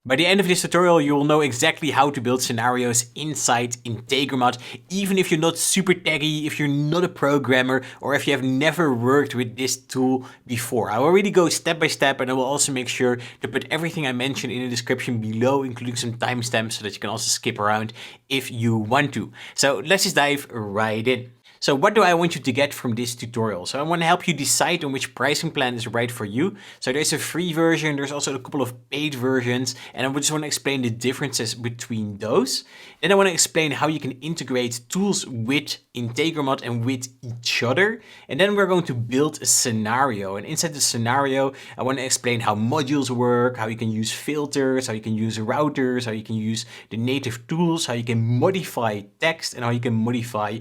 By the end of this tutorial, you will know exactly how to build scenarios inside Integromat, even if you're not super techy, if you're not a programmer, or if you have never worked with this tool before. I will really go step by step, and I will also make sure to put everything I mentioned in the description below, including some timestamps so that you can also skip around if you want to. So let's just dive right in. So what do I want you to get from this tutorial? So I want to help you decide on which pricing plan is right for you. So there's a free version, there's also a couple of paid versions, and I just want to explain the differences between those. Then I want to explain how you can integrate tools with Integromat and with each other. And then we're going to build a scenario. And inside the scenario, I want to explain how modules work, how you can use filters, how you can use routers, how you can use the native tools, how you can modify text, and how you can modify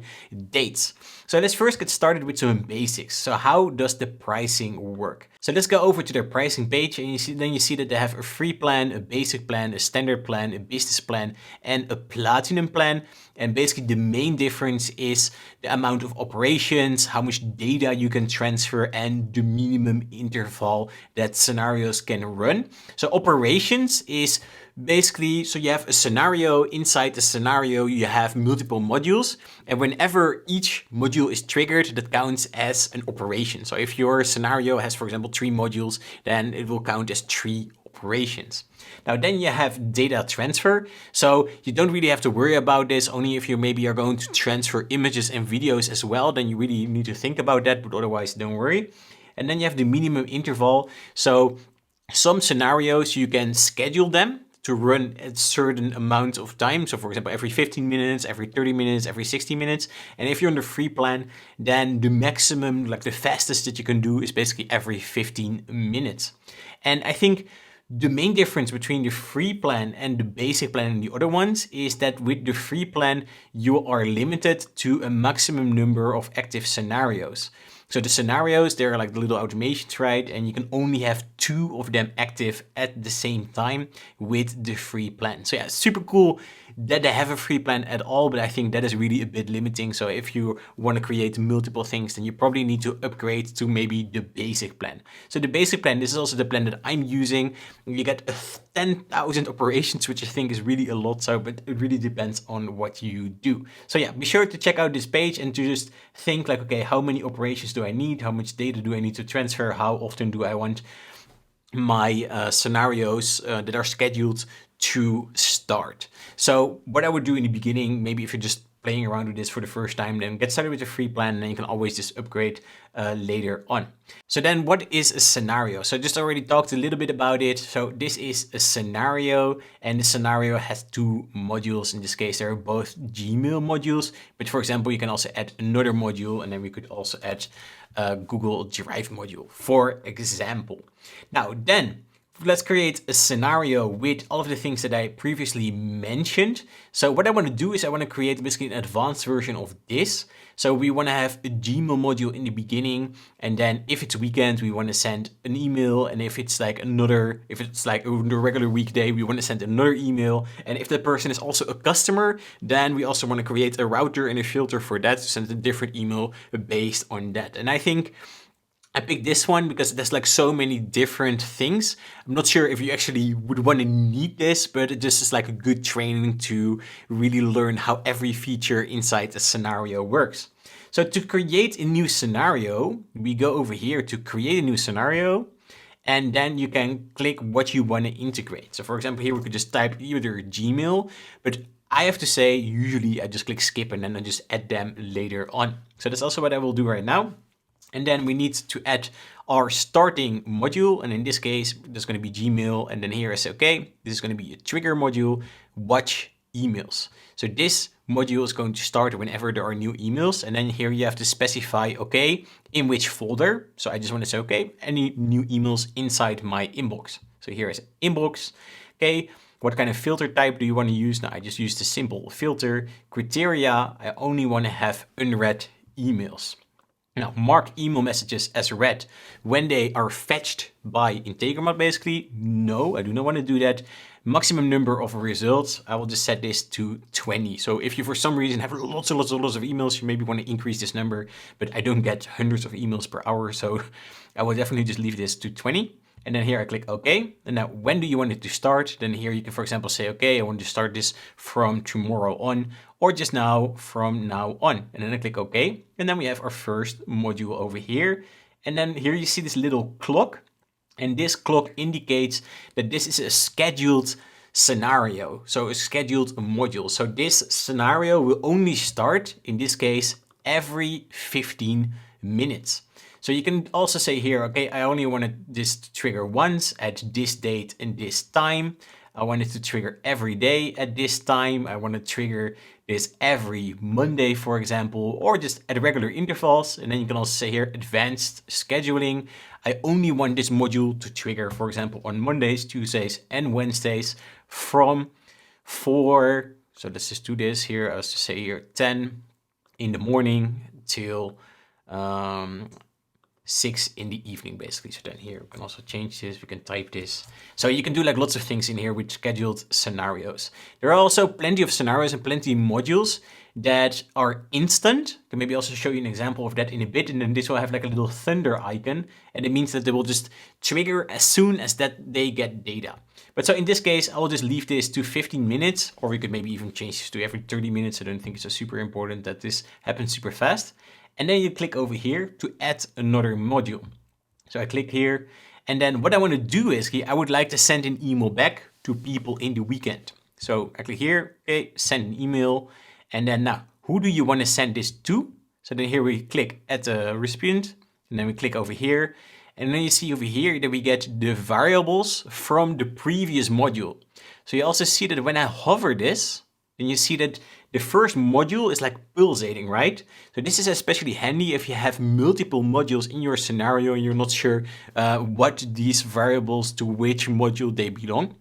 dates. So let's first get started with some basics. So how does the pricing work? So let's go over to their pricing page, and you see that they have a free plan, a basic plan, a standard plan, a business plan, and a platinum plan. And basically the main difference is the amount of operations, how much data you can transfer, and the minimum interval that scenarios can run. So operations is basically, so you have a scenario. Inside the scenario, you have multiple modules, and whenever each module is triggered, that counts as an operation. So if your scenario has, for example, 3 modules, then it will count as 3 operations. Now then you have data transfer. So you don't really have to worry about this. Only if you maybe are going to transfer images and videos as well, then you really need to think about that, but otherwise don't worry. And then you have the minimum interval. So some scenarios you can schedule them to run at certain amount of time. So for example, every 15 minutes, every 30 minutes, every 60 minutes. And if you're on the free plan, then the maximum, like the fastest that you can do is basically every 15 minutes. And I think the main difference between the free plan and the basic plan and the other ones is that with the free plan, you are limited to a maximum number of active scenarios. So the scenarios, they're like the little automations, right? And you can only have 2 of them active at the same time with the free plan. So yeah, super cool that they have a free plan at all, but I think that is really a bit limiting. So if you want to create multiple things, then you probably need to upgrade to maybe the basic plan. So the basic plan, this is also the plan that I'm using. You get 10,000 operations, which I think is really a lot. So, but it really depends on what you do. So yeah, be sure to check out this page and to just think like, okay, how many operations do I need? How much data do I need to transfer? How often do I want my scenarios that are scheduled to start? So what I would do in the beginning, maybe if you're just playing around with this for the first time, then get started with a free plan, and then you can always just upgrade later on. So then what is a scenario? So I just already talked a little bit about it. So this is a scenario, and the scenario has 2 modules. In this case, there are both Gmail modules, but for example, you can also add another module, and then we could also add a Google Drive module, for example. Now then, let's create a scenario with all of the things that I previously mentioned. So what I want to do is I want to create basically an advanced version of this. So we want to have a Gmail module in the beginning, and then if it's weekend, we want to send an email. And if it's like a regular weekday, we want to send another email. And if that person is also a customer, then we also want to create a router and a filter for that to send a different email based on that. And I think I picked this one because there's like so many different things. I'm not sure if you actually would want to need this, but it just is like a good training to really learn how every feature inside a scenario works. So to create a new scenario, we go over here to create a new scenario, and then you can click what you want to integrate. So for example, here we could just type either Gmail, but I have to say, usually I just click skip and then I just add them later on. So that's also what I will do right now. And then we need to add our starting module. And in this case, there's going to be Gmail. And then here I say, okay, this is going to be a trigger module, watch emails. So this module is going to start whenever there are new emails. And then here you have to specify, okay, in which folder. So I just want to say, okay, any new emails inside my inbox. So here I say inbox. Okay, what kind of filter type do you want to use? Now I just use the simple filter criteria. I only want to have unread emails. Now, mark email messages as read when they are fetched by Integromat, basically. No, I do not want to do that. Maximum number of results, I will just set this to 20. So if you for some reason have lots of emails, you maybe want to increase this number, but I don't get hundreds of emails per hour, so I will definitely just leave this to 20. And then here I click OK. And now when do you want it to start? Then here you can, for example, say, okay, I want to start this from tomorrow on, or just now from now on. And then I click OK. And then we have our first module over here. And then here you see this little clock. And this clock indicates that this is a scheduled scenario, so a scheduled module. So this scenario will only start, in this case, every 15 minutes. So you can also say here, okay, I only want this to trigger once at this date and this time. I want it to trigger every day at this time. I want to trigger this every Monday, for example, or just at regular intervals. And then you can also say here, advanced scheduling. I only want this module to trigger, for example, on Mondays, Tuesdays, and Wednesdays from 4. So let's just do this here. Let's just say here 10 in the morning till 6 in the evening, basically. So then here we can also change this, we can type this. So you can do like lots of things in here with scheduled scenarios. There are also plenty of scenarios and plenty of modules that are instant. I can maybe also show you an example of that in a bit. And then this will have like a little thunder icon. And it means that they will just trigger as soon as that they get data. But so in this case, I'll just leave this to 15 minutes, or we could maybe even change this to every 30 minutes. I don't think it's so super important that this happens super fast. And then you click over here to add another module. So I click here, and then what I want to do is I would like to send an email back to people in the weekend. So I click here, okay, send an email. And then now, who do you want to send this to? So then here we click add a recipient, and then we click over here. And then you see over here that we get the variables from the previous module. So you also see that when I hover this, then you see that the first module is like pulsating, right? So this is especially handy if you have multiple modules in your scenario and you're not sure what these variables to which module they belong.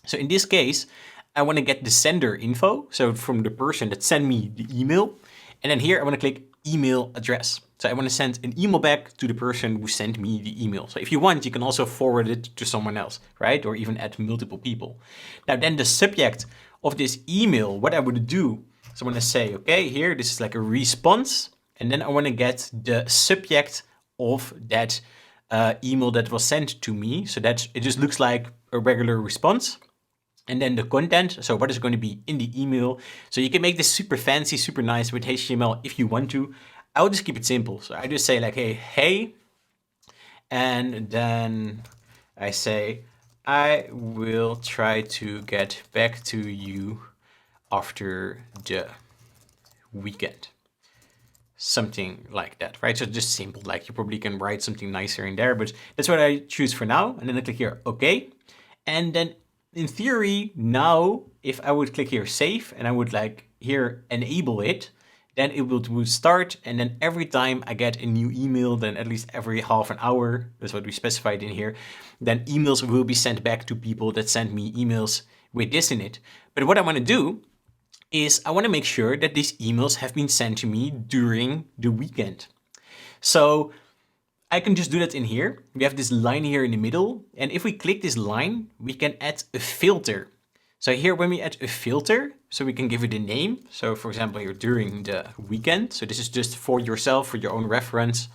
So in this case, I want to get the sender info. So from the person that sent me the email. And then here I want to click email address. So I want to send an email back to the person who sent me the email. So if you want, you can also forward it to someone else, right? Or even add multiple people. Now then the subject of this email, what I would do, so I want to say, okay, here, this is like a response. And then I want to get the subject of that email that was sent to me. So that it just looks like a regular response. And then the content, so what is going to be in the email. So you can make this super fancy, super nice with HTML if you want to. I'll just keep it simple. So I just say like, hey, and then I say, I will try to get back to you after the weekend. Something like that, right? So just simple, like you probably can write something nicer in there, but that's what I choose for now. And then I click here, okay. And then in theory, now, if I would click here, save, and I would like here, enable it, then it would start. And then every time I get a new email, then at least every half an hour, that's what we specified in here, then emails will be sent back to people that send me emails with this in it. But what I want to do is I want to make sure that these emails have been sent to me during the weekend. So I can just do that in here. We have this line here in the middle. And if we click this line, we can add a filter. So here when we add a filter, so we can give it a name. So for example, here during the weekend. So this is just for yourself, for your own reference.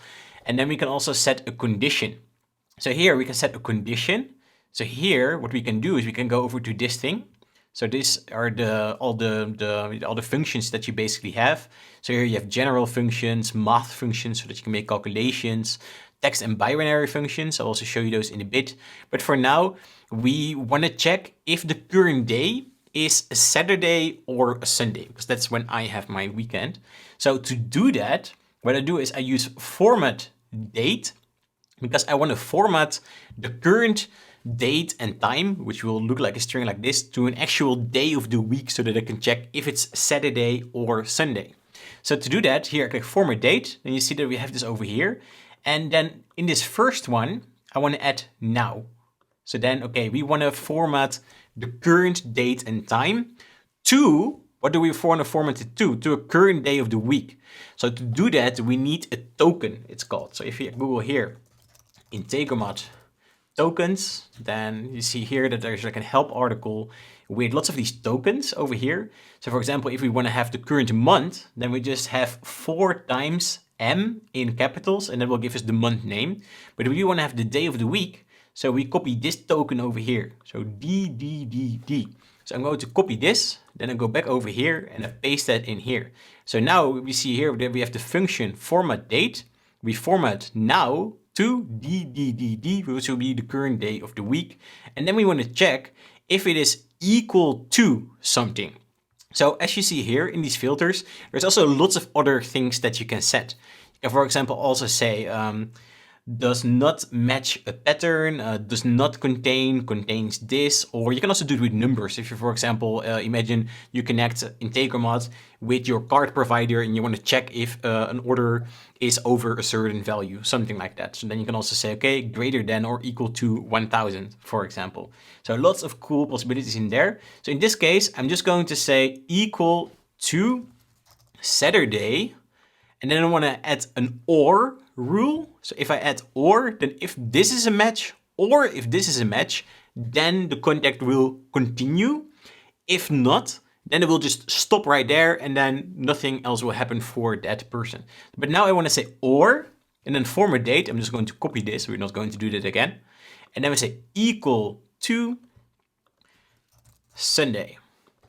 And then we can also set a condition. So here we can set a condition. So here what we can do is we can go over to this thing. So these are all the functions that you basically have. So here you have general functions, math functions, so that you can make calculations, text and binary functions. I'll also show you those in a bit. But for now, we want to check if the current day is a Saturday or a Sunday, because that's when I have my weekend. So to do that, what I do is I use format date, because I want to format the current date and time, which will look like a string like this, to an actual day of the week so that I can check if it's Saturday or Sunday. So to do that, here I click format date, and you see that we have this over here. And then in this first one, I want to add now. So then, okay, we want to format the current date and time to, what do we want to format it to a current day of the week. So to do that, we need a token, it's called. So if you Google here, Integromat tokens, then you see here that there's like a help article with lots of these tokens over here. So for example, if we want to have the current month, then we just have 4 times M in capitals, and that will give us the month name. But if we want to have the day of the week, So we copy this token over here. So D, D, D, D. So I'm going to copy this, then I go back over here and I paste that in here. So now we see here that we have the function format date. We format now to DDDD, which will be the current day of the week. And then we want to check if it is equal to something. So as you see here in these filters, there's also lots of other things that you can set. You can, for example, also say, does not match a pattern, does not contain, contains this, or you can also do it with numbers. If you, for example, imagine you connect Integromat with your card provider and you want to check if an order is over a certain value, something like that. So then you can also say, okay, greater than or equal to 1000, for example. So lots of cool possibilities in there. So in this case, I'm just going to say equal to Saturday, and then I want to add an or rule. So if I add or, then if this is a match or if this is a match, then the contact will continue. If not, then it will just stop right there and then nothing else will happen for that person. But now I want to say or, and then format date. I'm just going to copy this. We're not going to do that again. And then we say equal to Sunday.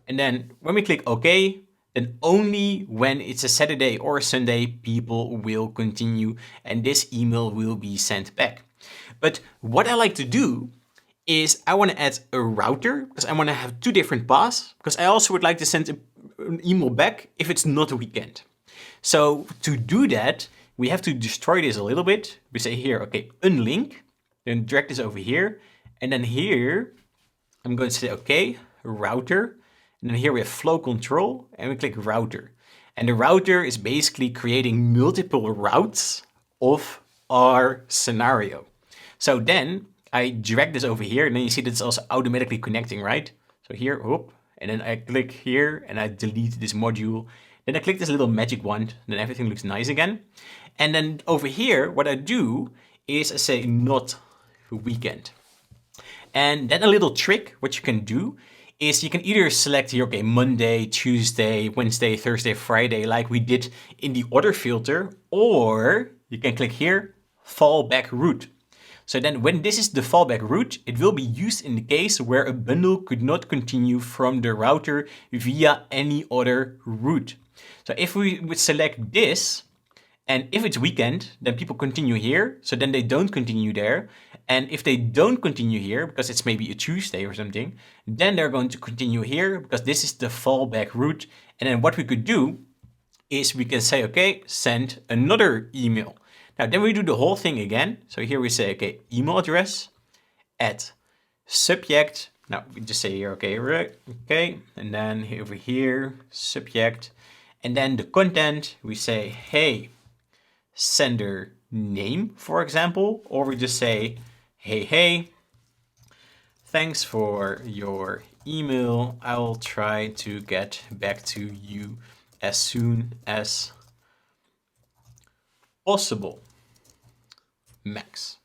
And then when we click OK, then only when it's a Saturday or a Sunday, people will continue and this email will be sent back. But what I like to do is I want to add a router because I want to have two different paths, because I also would like to send an email back if it's not a weekend. So to do that, we have to destroy this a little bit. We say here, okay, unlink, then drag this over here. And then here, I'm going to say, okay, router. And then here we have flow control and we click router. And the router is basically creating multiple routes of our scenario. So then I drag this over here and then you see that it's also automatically connecting, right? So here, whoop, and then I click here and I delete this module. Then I click this little magic wand, then everything looks nice again. And then over here, what I do is I say not weekend. And then a little trick, what you can do is you can either select here, okay, Monday, Tuesday, Wednesday, Thursday, Friday, like we did in the other filter, or you can click here, fallback route. So then when this is the fallback route, it will be used in the case where a bundle could not continue from the router via any other route. So if we would select this, and if it's weekend, then people continue here. So then they don't continue there. And if they don't continue here, because it's maybe a Tuesday or something, then they're going to continue here because this is the fallback route. And then what we could do is we can say, okay, send another email. Now then we do the whole thing again. So here we say, okay, email address at subject. Now we just say here, okay, right, okay. And then over here, subject. And then the content, we say, hey, sender name, for example, or we just say, hey, thanks for your email. I'll try to get back to you as soon as possible, Max.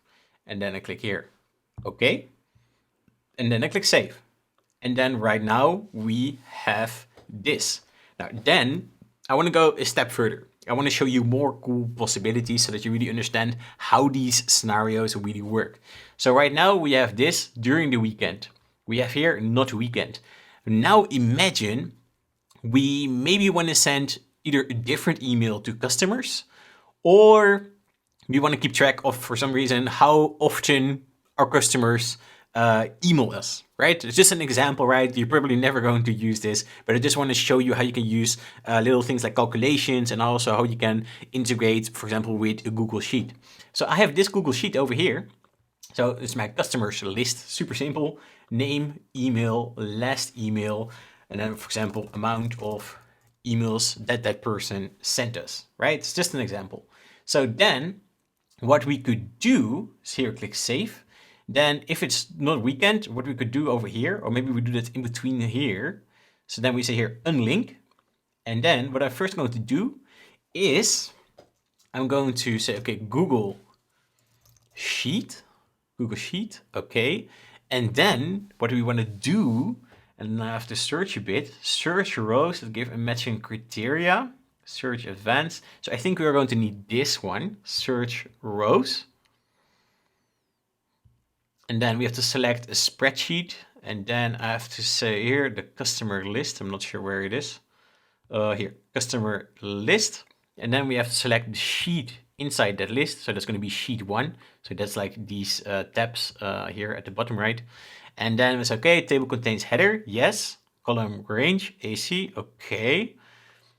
And then I click here, okay. And then I click save. And then right now we have this. Now then I want to go a step further. I want to show you more cool possibilities so that you really understand how these scenarios really work. So right now we have this during the weekend. We have here not weekend. Now imagine we maybe want to send either a different email to customers, or we want to keep track of, for some reason, how often our customers email us, right? It's just an example, right? You're probably never going to use this, but I just want to show you how you can use little things like calculations and also how you can integrate, for example, with a Google Sheet. So I have this Google Sheet over here. So it's my customers list, super simple, name, email, last email, and then, for example, amount of emails that person sent us, right? It's just an example. So then what we could do is here, click save. Then if it's not weekend, what we could do over here, or maybe we do that in between here. So then we say here, unlink. And then what I'm first going to do is I'm going to say, okay, Google Sheet, okay. And then what we want to do, and I have to search a bit, search rows that give a matching criteria, search advanced. So I think we are going to need this one, search rows. And then we have to select a spreadsheet. And then I have to say here the customer list. I'm not sure where it is. Here, customer list. And then we have to select the sheet inside that list. So that's going to be sheet 1. So that's like these tabs here at the bottom right. And then we say, okay, table contains header. Yes. Column range, AC. Okay.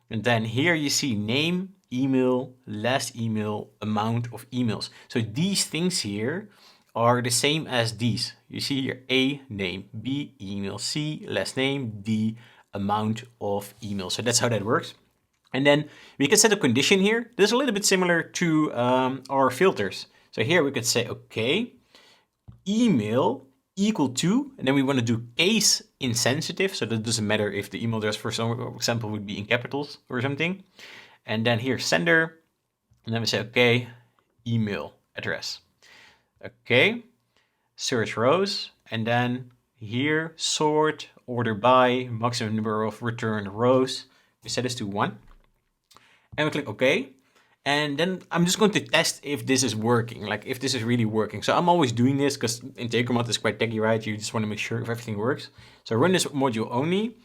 And then here you see name, email, last email, amount of emails. So these things here are the same as these. You see here A, name, B, email, C, last name, D, amount of emails. So that's how that works. And then we can set a condition here. This is a little bit similar to our filters. So here we could say, okay, email equal to, and then we want to do case insensitive. So that doesn't matter if the email address, for example, would be in capitals or something. And then here sender, and then we say, okay, email address. Okay, search rows, and then here sort order by maximum number of returned rows. We set this to 1. And we click OK. And then I'm just going to test if this is working, like if this is really working. So I'm always doing this because Integromat is quite techy, right? You just want to make sure if everything works. So run this module only.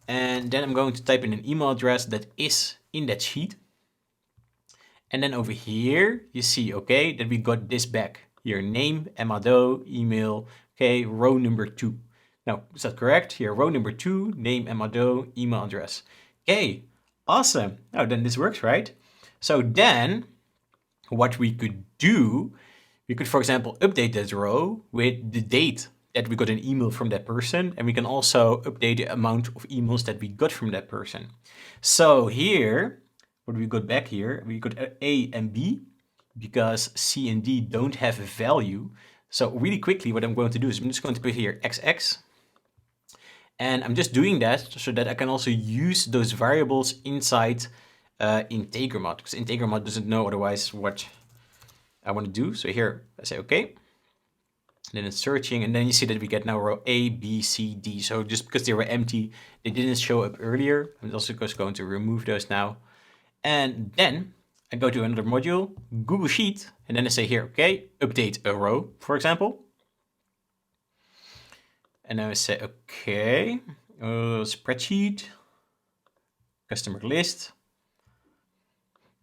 And then I'm going to type in an email address that is in that sheet. And then over here, you see, okay, that we got this back. Here, name, Amado, email, okay, row number 2. Now, is that correct? Here, row number 2, name, Amado, email address. Okay, awesome. Now, then this works, right? So then, what we could do, we could, for example, update that row with the date that we got an email from that person. And we can also update the amount of emails that we got from that person. So here, what we got back here, we got A and B, because C and D don't have a value. So really quickly, what I'm going to do is I'm just going to put here XX. And I'm just doing that so that I can also use those variables inside Integromat, because Integromat doesn't know otherwise what I want to do. So here I say okay, and then it's searching, and then you see that we get now row A, B, C, D. So just because they were empty, they didn't show up earlier. I'm also just going to remove those now. And then I go to another module, Google Sheet, and then I say here, okay, update a row, for example. And then I say, okay, spreadsheet, customer list,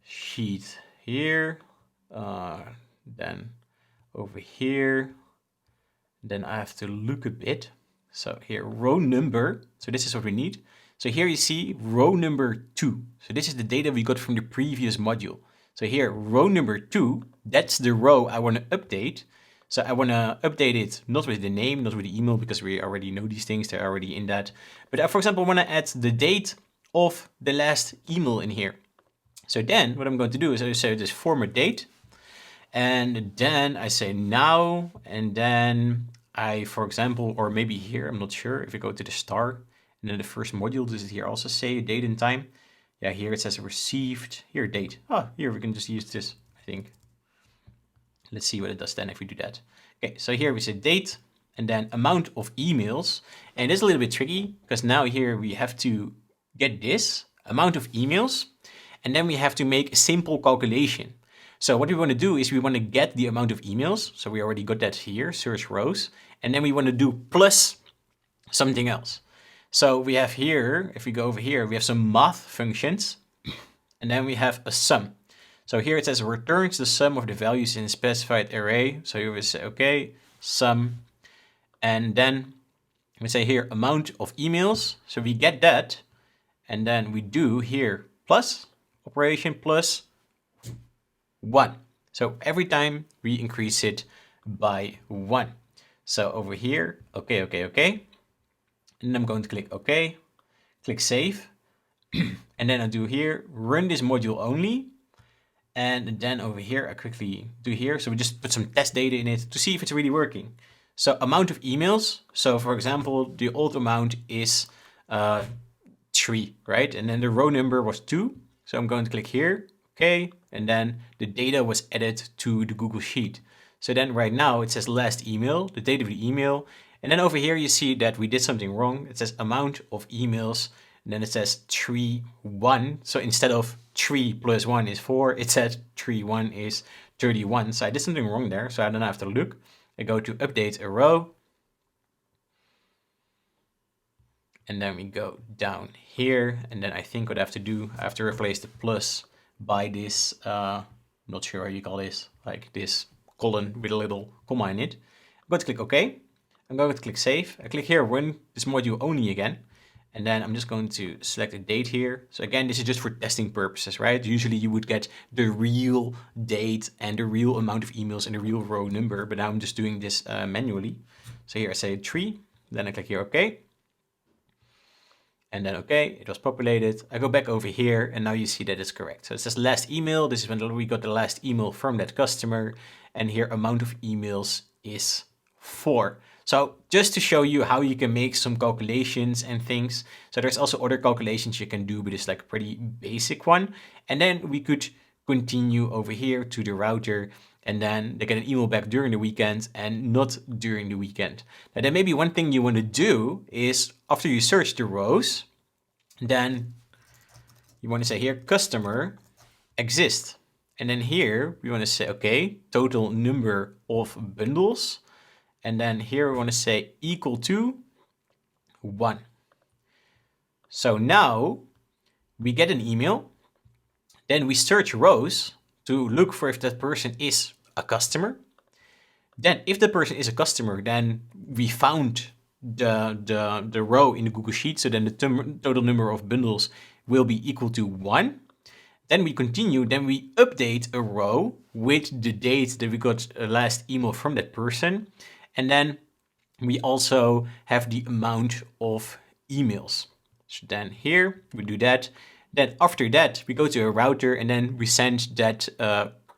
sheet here, then over here, then I have to look a bit. So here, row number, so this is what we need. So here you see row number 2. So this is the data we got from the previous module. So here, row number 2, that's the row I want to update. So I want to update it not with the name, not with the email, because we already know these things, they're already in that. But I, for example, want to add the date of the last email in here. So then what I'm going to do is I say this format date, and then I say now, and then I, for example, or maybe here, I'm not sure, if we go to the star, and then the first module, does it here also say date and time? Yeah, here it says received, here date. Oh, here we can just use this, I think. Let's see what it does then if we do that. Okay, so here we say date and then amount of emails. And it's a little bit tricky because now here we have to get this amount of emails, and then we have to make a simple calculation. So what we want to do is we want to get the amount of emails. So we already got that here, search rows. And then we want to do plus something else. So we have here, if we go over here, we have some math functions, and then we have a sum. So here it says returns the sum of the values in a specified array. So here we say, okay, sum. And then we say here amount of emails. So we get that. And then we do here plus operation plus 1. So every time we increase it by 1. So over here, okay, okay, okay. And I'm going to click OK, click save. And then I do here, run this module only. And then over here, I quickly do here. So we just put some test data in it to see if it's really working. So amount of emails. So for example, the old amount is 3, right? And then the row number was 2. So I'm going to click here, okay. And then the data was added to the Google Sheet. So then right now it says last email, the date of the email. And then over here, you see that we did something wrong. It says amount of emails. And then it says 3, 1. So instead of 3 plus 1 is 4, it says 3, 1 is 31. So I did something wrong there. So I don't have to look. I go to update a row. And then we go down here. And then I think what I have to do, I have to replace the plus by this, not sure how you call this, like this colon with a little comma in it. I'm going to click OK. I'm going to click Save. I click here, run this module only again. And then I'm just going to select a date here. So again, this is just for testing purposes, right? Usually you would get the real date and the real amount of emails and the real row number, but now I'm just doing this manually. So here I say 3, then I click here OK. And then OK, it was populated. I go back over here and now you see that it's correct. So it says last email. This is when we got the last email from that customer. And here amount of emails is 4. So just to show you how you can make some calculations and things. So there's also other calculations you can do, but it's like a pretty basic one. And then we could continue over here to the router, and then they get an email back during the weekend and not during the weekend. Now then maybe one thing you want to do is after you search the rows, then you want to say here customer exist. And then here we want to say, okay, total number of bundles. And then here we want to say equal to 1. So now we get an email. Then we search rows to look for if that person is a customer. Then if the person is a customer, then we found the row in the Google Sheet. So then the total number of bundles will be equal to 1. Then we continue, then we update a row with the date that we got a last email from that person. And then we also have the amount of emails. So then here we do that. Then after that, we go to a router and then we send that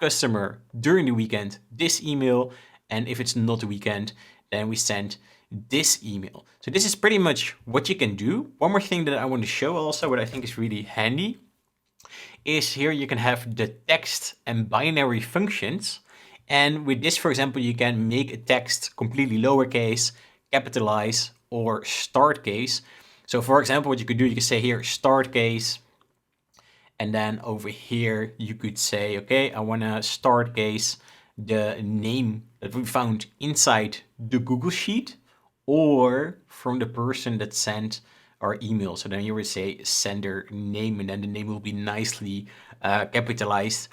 customer during the weekend this email. And if it's not a weekend, then we send this email. So this is pretty much what you can do. One more thing that I want to show also, what I think is really handy, is here you can have the text and binary functions. And with this, for example, you can make a text completely lowercase, capitalize, or start case. So for example, what you could do, you could say here start case. And then over here, you could say, okay, I want to start case the name that we found inside the Google Sheet or from the person that sent our email. So then you would say sender name, and then the name will be nicely capitalized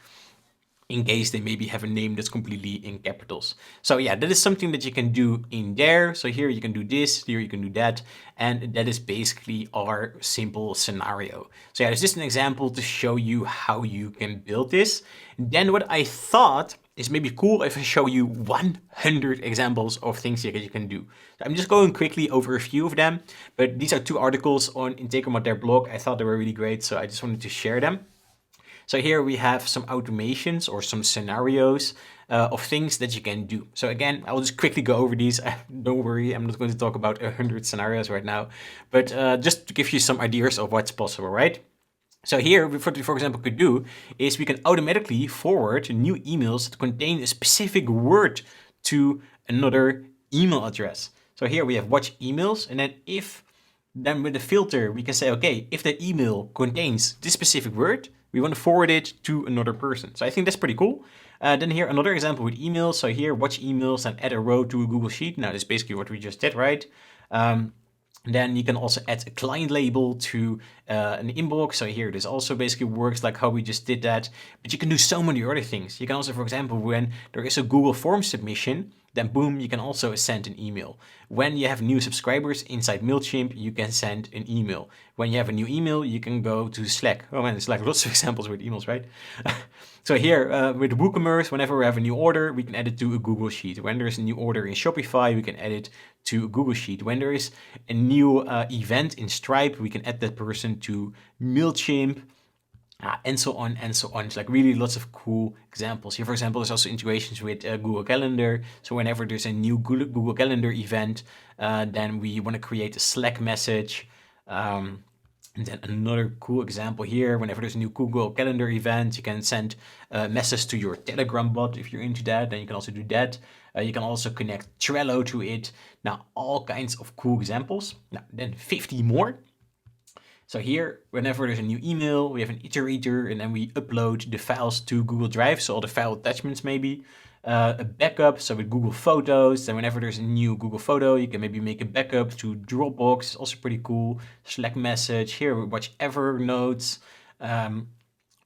in case they maybe have a name that's completely in capitals. So yeah, that is something that you can do in there. So here you can do this, here you can do that. And that is basically our simple scenario. So yeah, it's just an example to show you how you can build this. Then what I thought is maybe cool if I show you 100 examples of things that you can do. So I'm just going quickly over a few of them, but these are 2 articles on Integromat, their blog. I thought they were really great, so I just wanted to share them. So here we have some automations or some scenarios of things that you can do. So again, I'll just quickly go over these. Don't worry, I'm not going to talk about 100 scenarios right now, but just to give you some ideas of what's possible, right? So here, what we, for example, could do is we can automatically forward new emails that contain a specific word to another email address. So here we have watch emails, and then with the filter, we can say, okay, if that email contains this specific word, we want to forward it to another person. So I think that's pretty cool. Then here, another example with emails. So here, watch emails and add a row to a Google Sheet. Now, that's basically what we just did, right? Then you can also add a client label to an inbox. So here, this also basically works like how we just did that. But you can do so many other things. You can also, for example, when there is a Google form submission, then boom, you can also send an email. When you have new subscribers inside MailChimp, you can send an email. When you have a new email, you can go to Slack. Oh man, there's like lots of examples with emails, right? So here with WooCommerce, whenever we have a new order, we can add it to a Google Sheet. When there's a new order in Shopify, we can add it to a Google Sheet. When there is a new event in Stripe, we can add that person to MailChimp. And so on and so on. It's like really lots of cool examples. Here, for example, there's also integrations with Google Calendar. So whenever there's a new Google Calendar event, then we want to create a Slack message. And then another cool example here, whenever there's a new Google Calendar event, you can send a message to your Telegram bot if you're into that. Then you can also do that. You can also connect Trello to it. Now, all kinds of cool examples. Now, then 50 more. So here, whenever there's a new email, we have an iterator, and then we upload the files to Google Drive, so all the file attachments maybe. a backup. So with Google Photos, then whenever there's a new Google photo, you can maybe make a backup to Dropbox. It's also pretty cool. Slack message here, watch Evernote.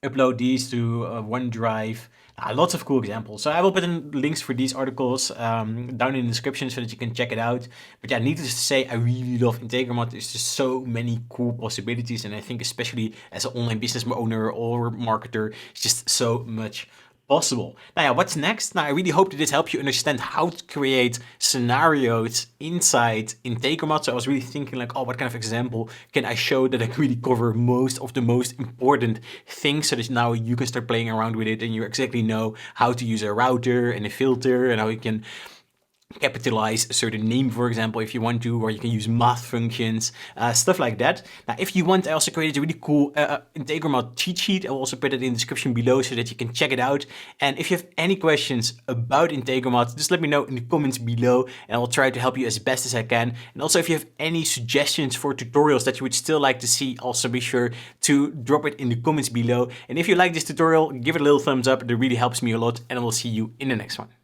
Upload these to OneDrive. Lots of cool examples. So I will put in links for these articles down in the description so that you can check it out. But yeah, needless to say, I really love Integromat. There's just so many cool possibilities. And I think especially as an online business owner or marketer, it's just so much possible. Now, yeah, what's next? Now, I really hope that this helps you understand how to create scenarios inside Integromat. So I was really thinking like, oh, what kind of example can I show that I can really cover most of the most important things, so that now you can start playing around with it and you exactly know how to use a router and a filter and how you can capitalize a certain name, for example, if you want to, or you can use math functions, stuff like that. Now, if you want, I also created a really cool Integromat cheat sheet. I will also put it in the description below so that you can check it out. And if you have any questions about Integromat, just let me know in the comments below and I will try to help you as best as I can. And also, if you have any suggestions for tutorials that you would still like to see, also be sure to drop it in the comments below. And if you like this tutorial, give it a little thumbs up. It really helps me a lot, and I will see you in the next one.